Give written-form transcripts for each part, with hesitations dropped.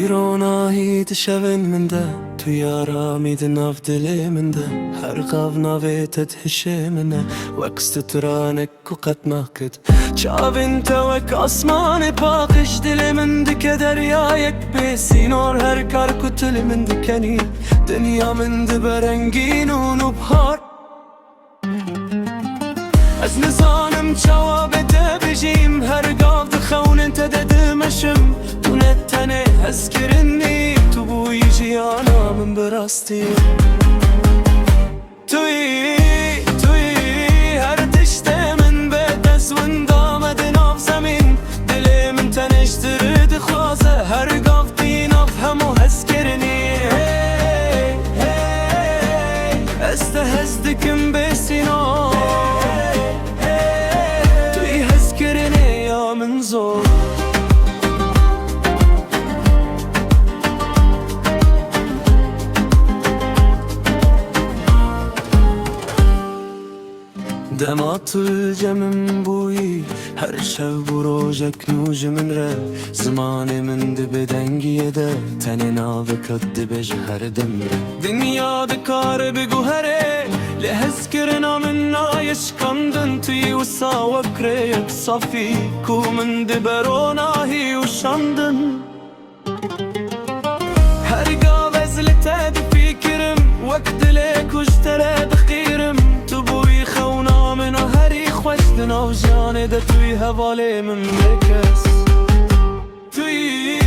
بیرون هیت شون من ده تو یارا میدن اف دلی من ده هر قاف ناویتت هشه منه وکست ترانک و قد ماکد چاوین تو وک آسمان باقش دل من دکه دریایک بسینور هر کار کتل من دکنی دنیا من ده برنگین و نبهار از نزانم جوابت بجیم هر قاف دخون انت ددمشم تو نتنه هز کرنی تو بوی جیانا من براستی توی هر تشت من به دست وند آمده ناف زمین دل من تنشتر خوازه هر قاف دین آف همو هز کرنی استه هز دکم بسینا توی هز کرنی یا من زور دمات الجمم بوی هر شب و روزک نوج من ره زمان من ده بدنگیه ده تن ناوکت ده بجهر دم ره دنیا ده کار بگو هره لحظ کرنا من نایش کندن توی و ساوک ریک صافی کو من ده بروناهی و شاندن هر گاو ازلته ده فکرم وقت لکشتره دخیرم تو بوی خونا من و هری خوشتن و جانه ده توی حواله من بکس توی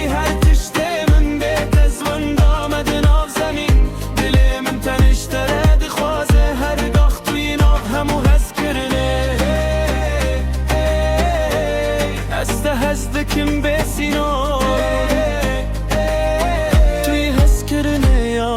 هر تشته من بکس وند آمده ناف زمین دل من تنشتره ده خوازه هر گاخ توی ناف همو هز کرنه استه هز دکم بسینا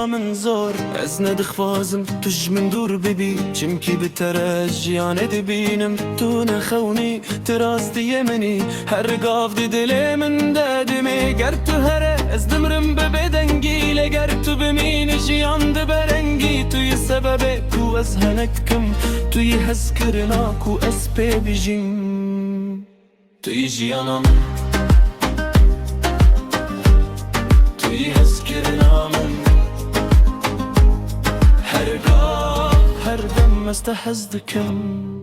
من زور از ندخوازم توش من دور ببی چمکی بتره جیانه دبینم تو نخونی تراستی منی هر قاف دی دل من دادمی گر تو هره از دمرم ببدنگی لگر تو بمین جیان دبرنگی توی سبب کو از هنکم توی هز کرنا کو از پی بجیم توی جیانم توی هز کرنا من هر دم استهزدكم